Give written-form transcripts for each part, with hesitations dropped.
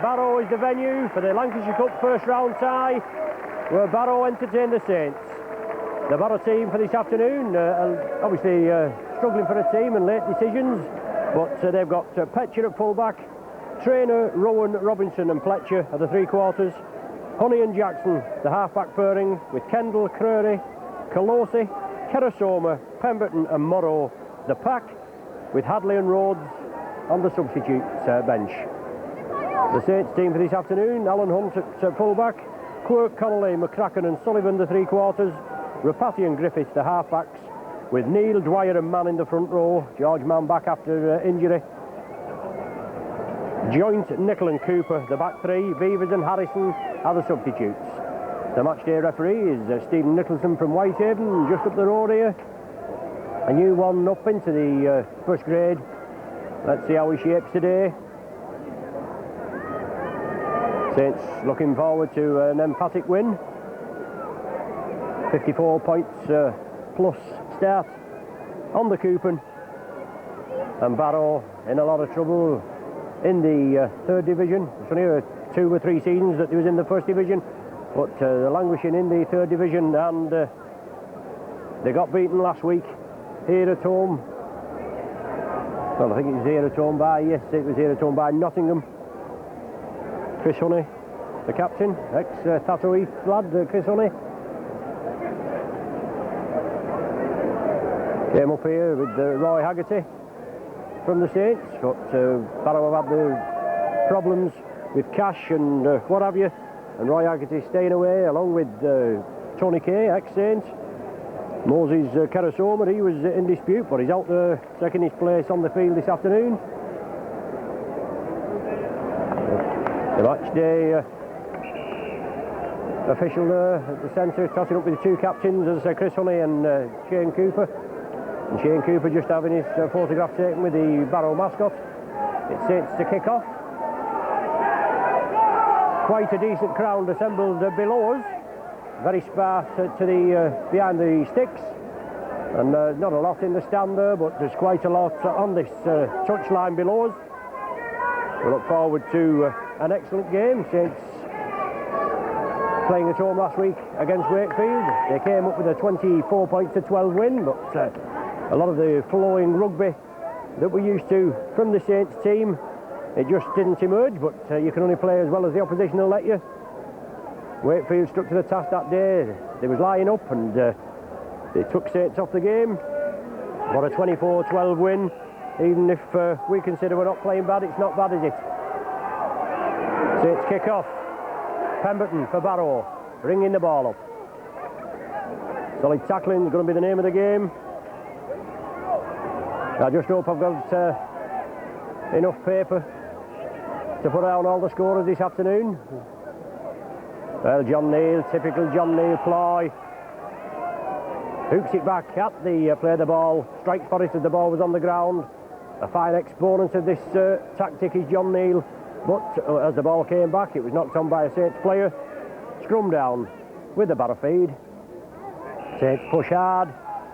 Barrow is the venue for the Lancashire Cup first round tie, where Barrow entertain the Saints. The Barrow team for this afternoon, obviously struggling for a team and late decisions, but they've got Petcher at fullback, Trainer, Rowan, Robinson and Fletcher at the three quarters, Honey and Jackson, the half-back pairing, with Kendall, Creary, Colosi, Kerasoma, Pemberton and Morrow, the pack, with Hadley and Rhodes on the substitute bench. The Saints team for this afternoon, Alan Hunt at fullback, Quirk, Connolly, McCracken and Sullivan the three quarters, Rapati and Griffiths the half-backs, with Neil, Dwyer and Mann in the front row, George Mann back after injury. Joint, Nicol and Cooper, the back three, Beavers and Harrison are the substitutes. The matchday referee is Stephen Nicholson from Whitehaven, just up the road here. A new one up into the first grade. Let's see how he shapes today. Saints looking forward to an emphatic win. 54 points plus start on the coupon. And Barrow in a lot of trouble in the third division. It's only 2 or 3 seasons that he was in the first division, but they're languishing in the third division, and they got beaten last week here at home. Well, I think it was here at home by, yes, it was here at home by Nottingham. Chris Honey, the captain, ex-Thato Heath lad, Chris Honey. Came up here with Roy Haggerty from the Saints, but Barrow have had the problems with cash and what have you, and Roy Haggerty staying away along with Tony Kay, ex-Saints. Moses Kerasoma, he was in dispute, but he's out there taking his place on the field this afternoon. The match day official there at the centre, tossing up with the two captains, as I say, Chris Honey and Shane Cooper. And Shane Cooper just having his photograph taken with the Barrow mascot. It's Saints to kick off. Quite a decent crowd assembled below us. Very sparse to the behind the sticks, and not a lot in the stand there, but there's quite a lot on this touchline below us. We look forward to an excellent game. Saints playing at home last week against Wakefield. They came up with a 24 points to 12 win, but a lot of the flowing rugby that we're used to from the Saints team, it just didn't emerge, but you can only play as well as the opposition will let you. Wakefield stuck to the task that day. They was lying up and they took Saints off the game. What a 24-12 win. Even if we consider we're not playing bad, it's not bad, is it? Saints kick off. Pemberton for Barrow, ringing the ball up. Solid tackling is going to be the name of the game. I just hope I've got enough paper to put down all the scorers this afternoon. Well, John Neal, typical John Neal ploy. Hooks it back at the play the ball, strikes for it as the ball was on the ground. A fine exponent of this tactic is John Neal, but as the ball came back, it was knocked on by a Saints player. Scrum down with the Barrow feed. Saints push hard,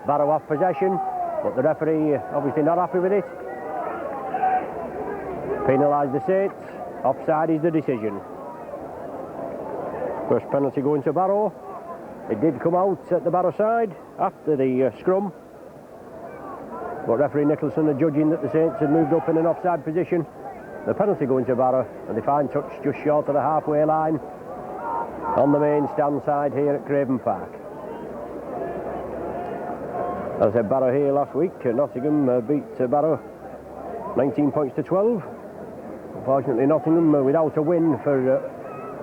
Barrow off possession, but the referee obviously not happy with it. Penalise the Saints, offside is the decision. First penalty going to Barrow. It did come out at the Barrow side after the scrum, but referee Nicholson are judging that the Saints had moved up in an offside position. The penalty going to Barrow, and they find touch just short of the halfway line on the main stand side here at Craven Park. As I said, Barrow here last week. Nottingham beat Barrow 19 points to 12. Unfortunately, Nottingham without a win for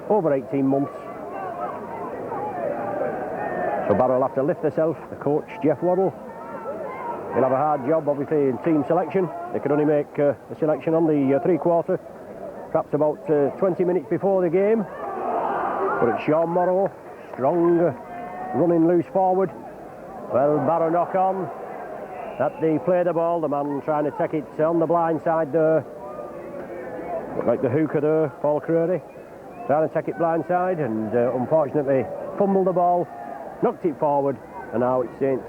over 18 months. So Barrow will have to lift themselves. The coach, Jeff Waddle, he'll have a hard job, obviously, in team selection. They could only make a selection on the three-quarter, perhaps about 20 minutes before the game. But it's Sean Morrow, strong, running loose forward. Well, Barrow knock on. At the play the ball, the man trying to take it on the blind side there. Looked like the hooker there, Paul Creary, trying to take it blind side, and unfortunately fumbled the ball. Knocked it forward, and now it's Saints.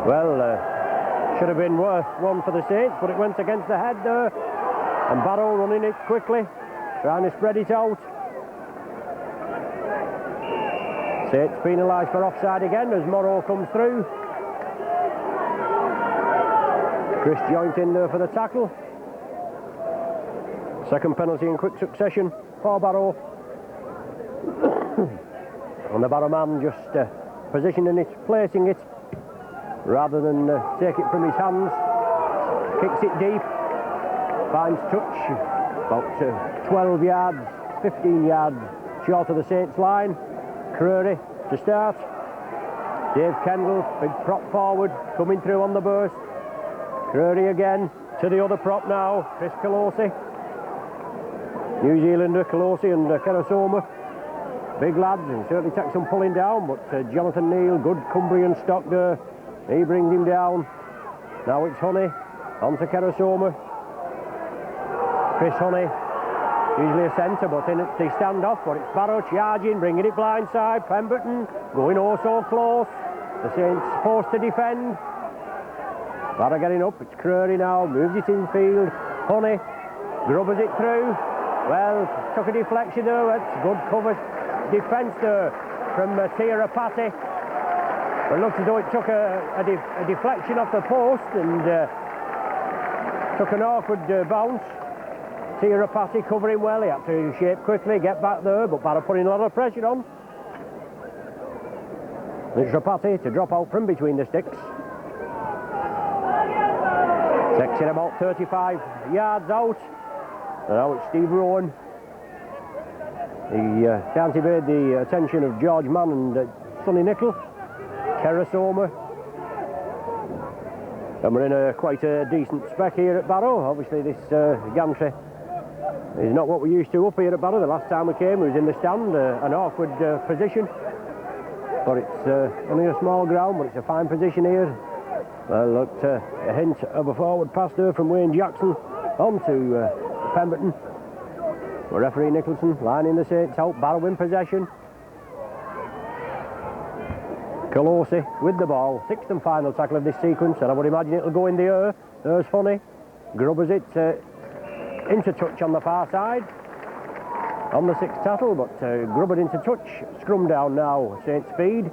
Well, should have been one for the Saints, but it went against the head there And Barrow running it quickly, trying to spread it out. Saints penalised for offside again as Morrow comes through. Chris Joint in there for the tackle. Second penalty in quick succession for Barrow. And the Barrow man just positioning it, placing it, rather than take it from his hands. Kicks it deep, finds touch, about 12 yards, 15 yards short of the Saints line. Creary to start. Dave Kendall, big prop forward, coming through on the burst. Creary again, to the other prop now, Chris Colosi. New Zealander Colosi and Kerasoma. Big lads, and certainly takes some pulling down, but Jonathan Neal, good Cumbrian stock there. He brings him down. Now it's Honey, on to Kerasoma. Chris Honey, usually a centre, but in the standoff, but it's Barrow charging, bringing it blindside. Pemberton going oh so close. The Saints forced to defend. Barrow getting up, it's Creary now, moves it in field. Honey grubbers it through. Well, took a deflection there, it's good cover defence there from Tia Rapati. It looks as though it took a deflection off the post and took an awkward bounce. Tia Rapati covering well, he had to shape quickly, get back there, but Barrow putting a lot of pressure on. It's Rapati to drop out from between the sticks. Takes it about 35 yards out. And now it's Steve Rowan. He can't evade the attention of George Mann and Sonny Nicol. Kerasoma. And we're in quite a decent spec here at Barrow. Obviously this gantry is not what we're used to up here at Barrow. The last time we came, we was in the stand, an awkward position. But it's only a small ground, but it's a fine position here. Well, looked a hint of a forward pass there from Wayne Jackson on to Pemberton. Well, referee Nicholson lining the Saints out, Barrow in possession. Colosi with the ball, sixth and final tackle of this sequence, and I would imagine it'll go in the air. There's Funny, grubbers it into touch on the far side. On the sixth tackle, but grubbered into touch. Scrum down now, Saints speed.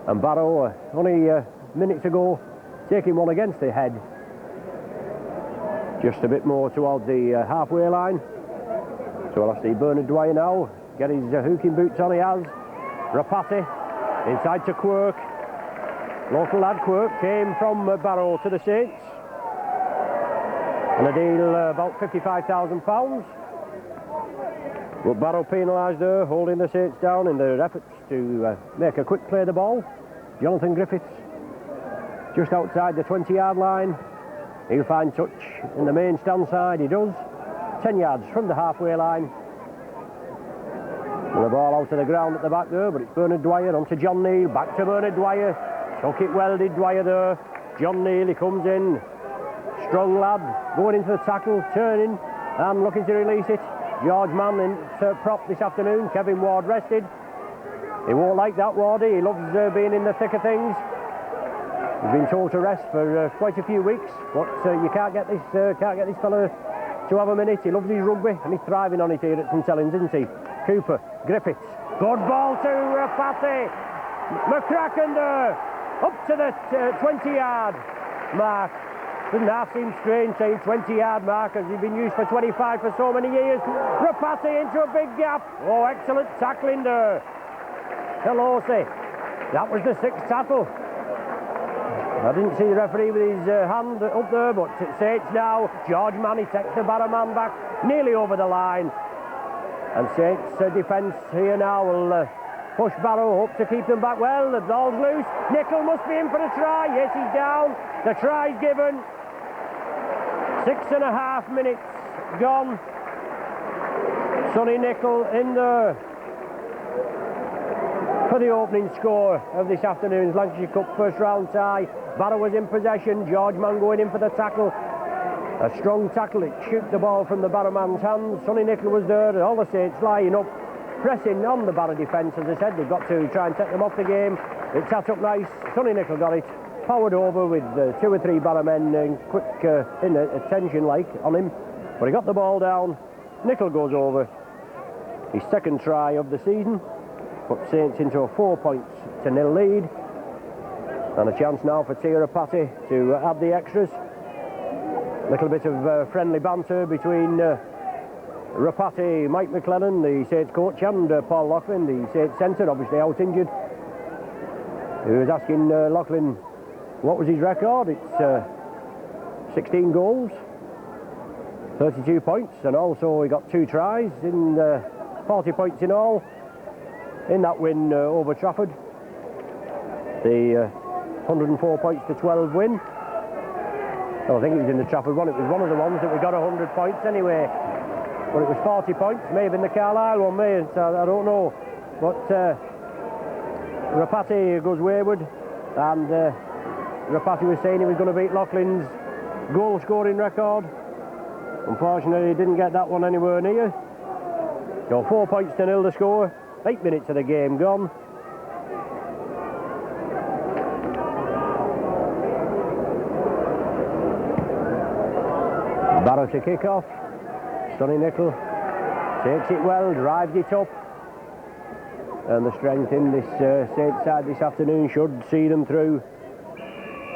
And Barrow, only minutes ago, taking one against the head. Just a bit more towards the halfway line. So I'll see Bernard Dwyer now, get his hooking boots on, he has. Rapati, inside to Quirk. Local lad Quirk came from Barrow to the Saints. And a deal about £55,000. But Barrow penalised there, holding the Saints down in their efforts to make a quick play of the ball. Jonathan Griffiths, just outside the 20-yard line. He'll find touch in the main stand side, he does. 10 yards from the halfway line. And the ball out of the ground at the back there, but it's Bernard Dwyer on to John Neal. Back to Bernard Dwyer. Took it well, did Dwyer there. John Neal, he comes in. Strong lad, going into the tackle, turning and looking to release it. George Mann in prop this afternoon. Kevin Ward rested. He won't like that, Wardy. He loves being in the thick of things. He's been told to rest for quite a few weeks, but you can't get this fella to have a minute. He loves his rugby and he's thriving on it here at St Helens, isn't he? Cooper, Griffiths, good ball to Rapati. McCracken there, up to the 20-yard mark. Doesn't half seem strange saying 20-yard mark as he's been used for 25 for so many years. Rapati into a big gap. Oh, excellent tackling there. Colosi, that was the sixth tackle. I didn't see the referee with his hand up there, but it's Saints now. George Mann, he takes the Barrow man back, nearly over the line. And Saints defence here now will push Barrow up to keep them back. Well, the ball's loose. Nicol must be in for a try. Yes, he's down. The try's given. 6.5 minutes gone. Sonny Nicol in there for the opening score of this afternoon's Lancashire Cup first round tie. Barrow was in possession. George Mann going in for the tackle. A strong tackle. It shoot the ball from the Barrow man's hands. Sonny Nicol was there. And all the Saints lying up, pressing on the Barrow defence. As I said, they've got to try and take them off the game. It sat up nice. Sonny Nicol got it. Powered over with 2 or 3 Barrow men in quick attention like on him. But he got the ball down. Nickel goes over. His second try of the season. Puts Saints into a 4-0 lead. And a chance now for Tirapati to add the extras. Little bit of friendly banter between Rapati, Mike McLennan, the Saints coach, and Paul Loughlin, the Saints centre, obviously out injured. He was asking Loughlin what was his record. It's 16 goals, 32 points, and also he got 2 tries in 40 points in all in that win over Trafford. The 104 points to 12 win. I think it was in the Trafford one. It was one of the ones that we got 100 points anyway. But it was 40 points, maybe in the Carlisle one, maybe, I don't know. But Rapati goes wayward, and Rapati was saying he was going to beat Loughlin's goal scoring record. Unfortunately, he didn't get that one anywhere near. So 4-0 the score, 8 minutes of the game gone. Barrow to kick off. Sonny Nickel takes it well, drives it up, and the strength in this Saints side this afternoon should see them through.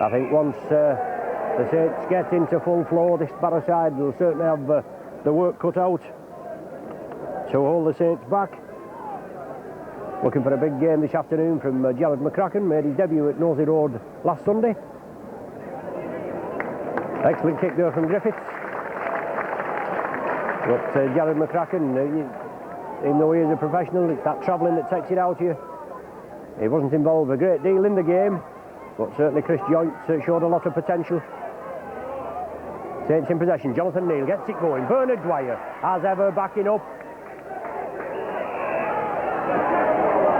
I think once the Saints get into full flow, this Barrow side will certainly have the work cut out to hold the Saints back. Looking for a big game this afternoon from Jared McCracken, made his debut at Nosey Road last Sunday. Excellent kick there from Griffiths. But Jared McCracken, even though he is a professional, it's that travelling that takes it out of you. He wasn't involved a great deal in the game, but certainly Chris Joynt showed a lot of potential. Saints in possession, Jonathan Neal gets it going. Bernard Dwyer, as ever, backing up.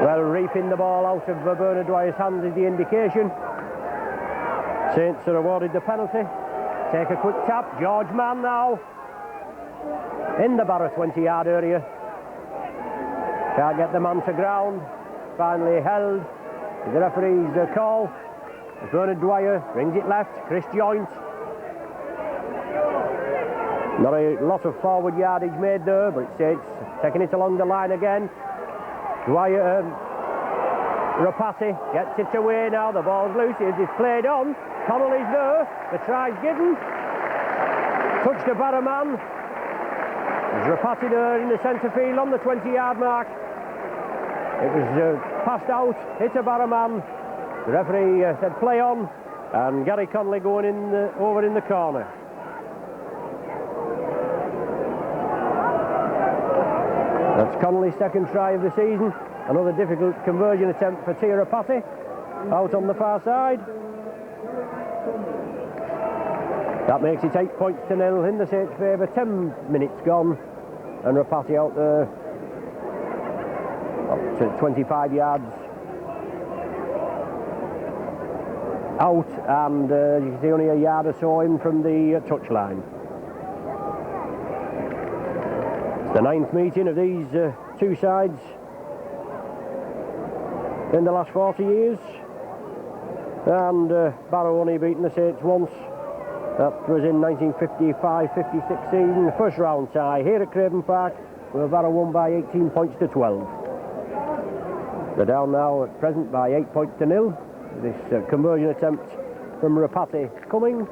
Well, reaping the ball out of Bernard Dwyer's hands is the indication. Saints are awarded the penalty. Take a quick tap, George Mann now. In the Barrow 20-yard area. Can't get the man to ground. Finally held. The referee's call. Bernard Dwyer brings it left. Chris Joynt. Not a lot of forward yardage made there, but it's taking it along the line again. Dwyer, Rapati gets it away now. The ball's loose. It's played on. Connolly's there. The try's given. Touch the Barrow man. There's Rapati there in the centre field on the 20-yard mark. It was passed out, hit a Barrow man. The referee said play on, and Gary Connolly going in over in the corner. That's Connolly's second try of the season. Another difficult conversion attempt for Tirapati out on the far side. That makes it 8-0 in the Saints' favour. 10 minutes gone, and Rapati out there up to 25 yards out, and you can see only a yard or so in from the touchline. It's the 9th meeting of these two sides in the last 40 years, and Barrow only beaten the Saints once. That was in 1955-56 season, the first round tie here at Craven Park, where Barrow won by 18-12. They're down now at present by 8-0. This conversion attempt from Rapati coming.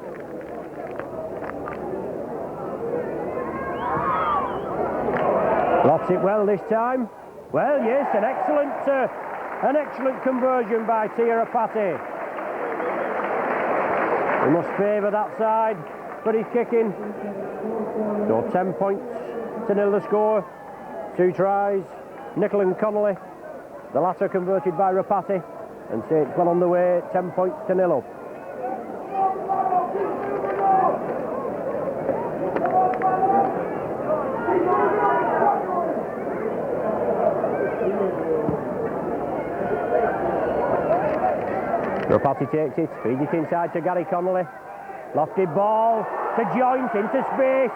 Lofts it well this time. Well, yes, an excellent conversion by Tirapati. We must favour that side for his kicking. So 10-0 the score. 2 tries, Nickel and Connolly. The latter converted by Rapati, and Saints well on the way, 10-0 up. Rapati takes it, feeds it inside to Gary Connolly. Lofted ball to Joynt into space.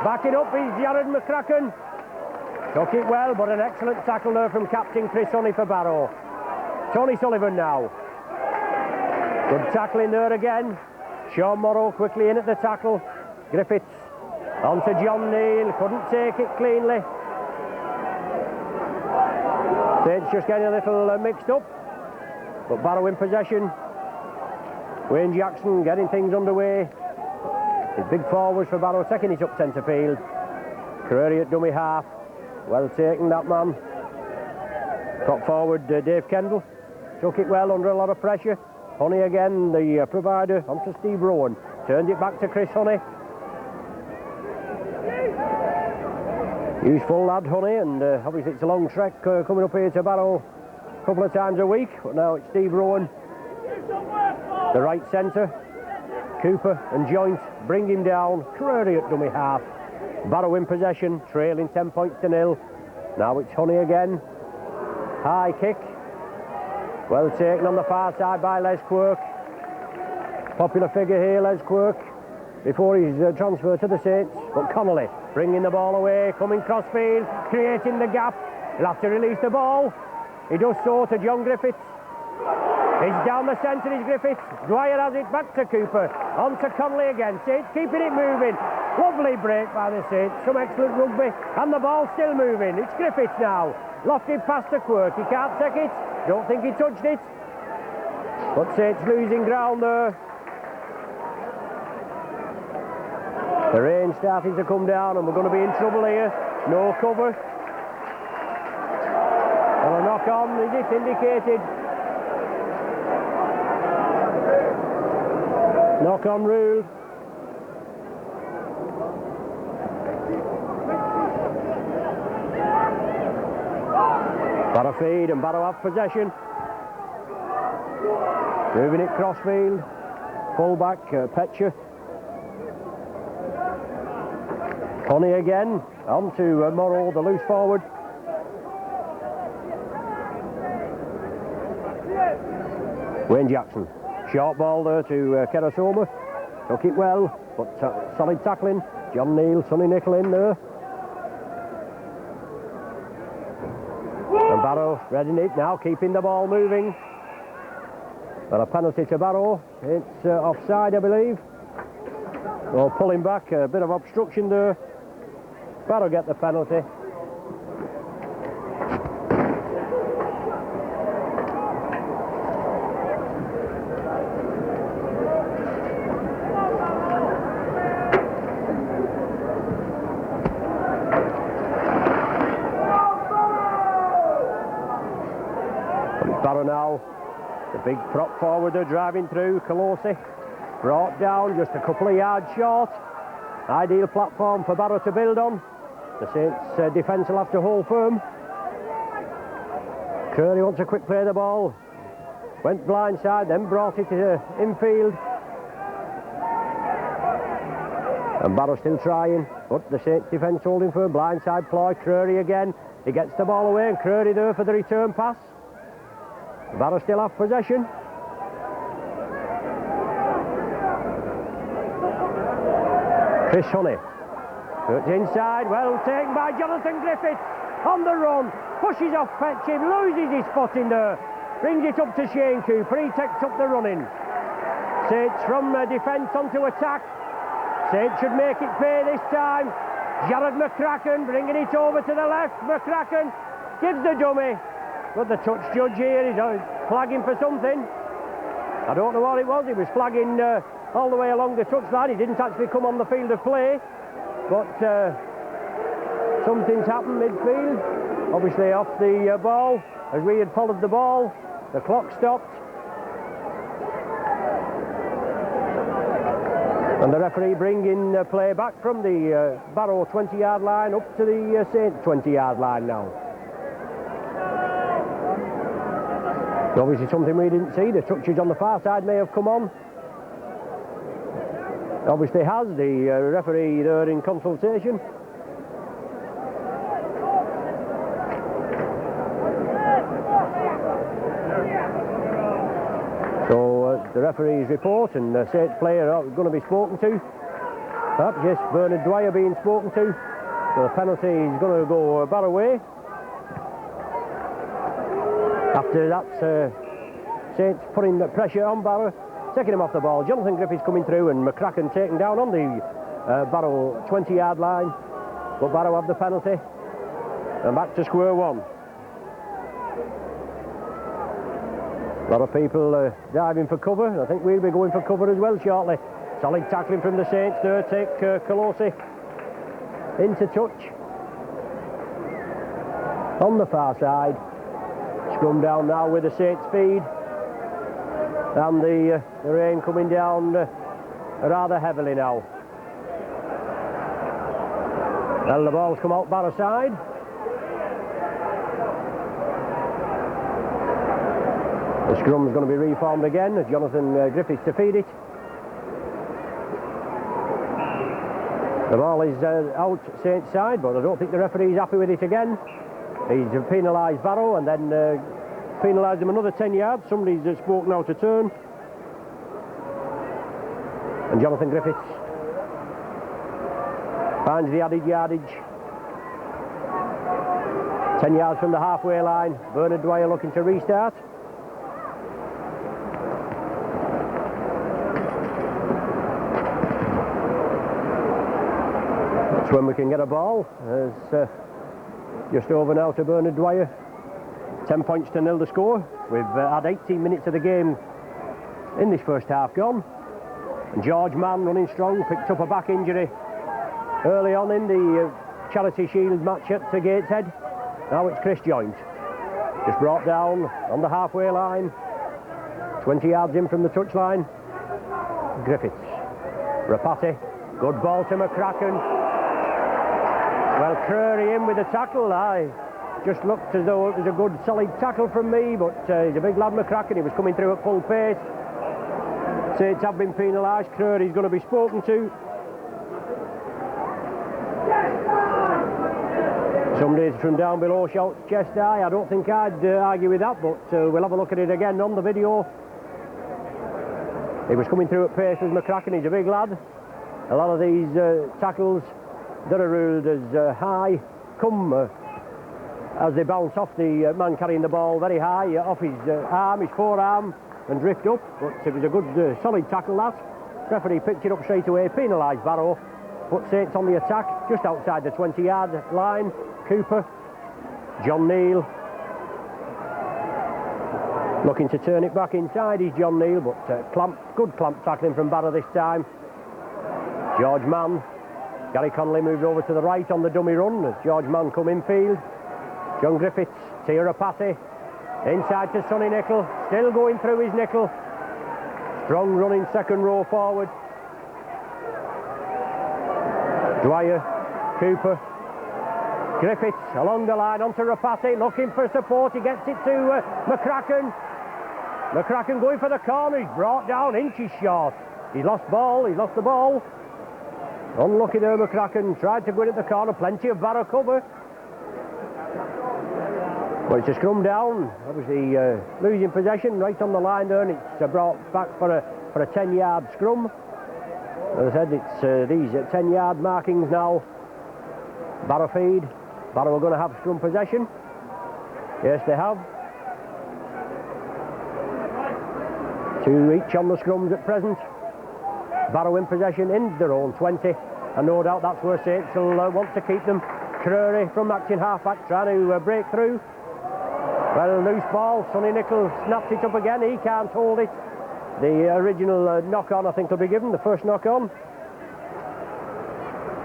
Backing up is Jared McCracken. Took it well, but an excellent tackle there from captain Chris Honey for Barrow. Tony Sullivan now. Good tackling there again. Sean Morrow quickly in at the tackle. Griffiths On to John Neal, couldn't take it cleanly. Saints just getting a little mixed up, but Barrow in possession. Wayne Jackson getting things underway. His big forwards for Barrow taking it up centre field. Curry at dummy half. Well taken, that man. Prop forward Dave Kendall. Took it well under a lot of pressure. Honey again, the provider, onto Steve Rowan. Turned it back to Chris Honey. Useful lad, Honey, and obviously it's a long trek coming up here to Barrow a couple of times a week. But now it's Steve Rowan, the right centre. Cooper and Joint bring him down. Curry at dummy half. Barrow in possession, trailing 10 points to 0. Now it's Honey again. High kick. Well taken on the far side by Les Quirk. Popular figure here, Les Quirk, before he's transferred to the Saints. But Connolly bringing the ball away, coming crossfield, creating the gap. He'll have to release the ball. He does so to John Griffiths. He's down the centre, is Griffiths. Dwyer has it back to Cooper. On to Connolly again. Saints keeping it moving. Lovely break by the Saints. Some excellent rugby. And the ball's still moving. It's Griffiths now. Lofted past to Quirk. He can't take it. Don't think he touched it. But Saints losing ground there. The rain starting to come down and we're going to be in trouble here. No cover. And a knock on, is it indicated? Knock on ruled. Barrow feed and Barrow have possession. Moving it crossfield. Full back, Petcher. Honey again, on to Morrow, the loose forward. Wayne Jackson, short ball there to Kerasoma. Took it well, but solid tackling. John Neal, Sonny Nickel in there. And Barrow readying it now, keeping the ball moving. Well, a penalty to Barrow. It's offside, I believe. Or pulling back, a bit of obstruction there. Barrow get the penalty. Barrow now, the big prop forward they're driving through, Colosi. Brought down just a couple of yards short. Ideal platform for Barrow to build on. The Saints defence will have to hold firm. Curley wants a quick play of the ball. Went blindside, then brought it infield. And Barrow still trying, but the Saints defence holding firm. Blindside ploy, Curry again. He gets the ball away and Curry there for the return pass. Barrow still have possession. Chris Honey. Cuts inside, well taken by Jonathan Griffith. On the run, pushes off Petchim, loses his spot in there. Brings it up to Shane Cooper, he takes up the running. Saints from defence onto attack. Saints should make it pay this time. Jared McCracken bringing it over to the left. McCracken gives the dummy. But the touch judge here is flagging for something. I don't know what it was. He was flagging all the way along the touchline. He didn't actually come on the field of play. But something's happened midfield. Obviously off the ball. As we had followed the ball, the clock stopped. And the referee bringing play back from the Barrow 20-yard line up to the Saints 20-yard line now. Obviously something we didn't see. The touches on the far side may have come on. Obviously has, the referee there in consultation. So the referee's report and the Saints player are going to be spoken to. Perhaps, yes, Bernard Dwyer being spoken to. So the penalty is going to go Barrow way. After that, Saints putting the pressure on Barrow, taking him off the ball. Jonathan Griffiths coming through and McCracken taken down on the Barrow 20-yard line, but Barrow have the penalty, and back to square one. A lot of people diving for cover. I think we'll be going for cover as well shortly. Solid tackling from the Saints there, take Colosi into touch. On the far side, scrum down now with the Saints speed, and the rain coming down rather heavily now. Well, the ball's come out Barrow side. The scrum's going to be reformed again as Jonathan Griffiths to feed it. The ball is out Saints side, but I don't think the referee's happy with it again. He's penalised Barrow and then penalised him another 10 yards. Somebody's spoken out to turn. And Jonathan Griffiths finds the added yardage. 10 yards from the halfway line. Bernard Dwyer looking to restart. That's when we can get a ball. There's just over now to Bernard Dwyer. 10 points to 0 the score. We've had 18 minutes of the game in this first half gone. And George Mann running strong, picked up a back injury early on in the Charity Shield match at Gateshead. Now it's Chris Joint. Just brought down on the halfway line. 20 yards in from the touchline. Griffiths. Rapati. Good ball to McCracken. Well, Curry in with the tackle. I just looked as though it was a good solid tackle from me, but he's a big lad, McCracken. He was coming through at full pace. Saints have been penalised. Curry's going to be spoken to. Somebody from down below shouts chest high. I don't think I'd argue with that, but we'll have a look at it again on the video. He was coming through at pace with McCracken. He's a big lad. A lot of these tackles that are ruled as high come as they bounce off the man carrying the ball very high, off his arm, his forearm, and drift up. But it was a good solid tackle, that. Referee picked it up straight away, penalised Barrow, put Saints on the attack just outside the 20-yard line. Cooper, John Neal looking to turn it back inside. He's John Neal, but good clamp tackling from Barrow this time. George Mann. Gary Connolly moved over to the right on the dummy run as George Mann come infield. John Griffiths, Tira Patty, inside to Sonny Nicol, still going through his Nicol. Strong running second row forward. Dwyer, Cooper, Griffiths along the line onto Rapati, looking for support. He gets it to McCracken. McCracken going for the corner. He's brought down inches short. He's lost the ball. Unlucky there, McCracken. Tried to go in at the corner. Plenty of Barrow cover. But it's a scrum down. Obviously losing possession right on the line there, and it's brought back for a 10-yard scrum. As I said, it's these 10-yard markings now. Barrow feed. Barrow are going to have scrum possession. Yes, they have. 2 each on the scrums at present. Barrow in possession in their own 20, and no doubt that's where Saints will want to keep them. Creary from acting half-back trying to break through. Well, loose ball. Sonny Nicol snaps it up again. He can't hold it. The original knock-on, I think, will be given, the first knock-on.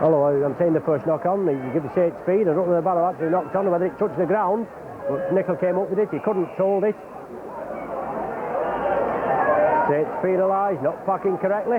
Although I'm saying the first knock-on, you give the Saints speed. I don't know whether the Barrow actually knocked on or whether it touched the ground, but Nicol came up with it. He couldn't hold it. Saints penalised, not packing correctly.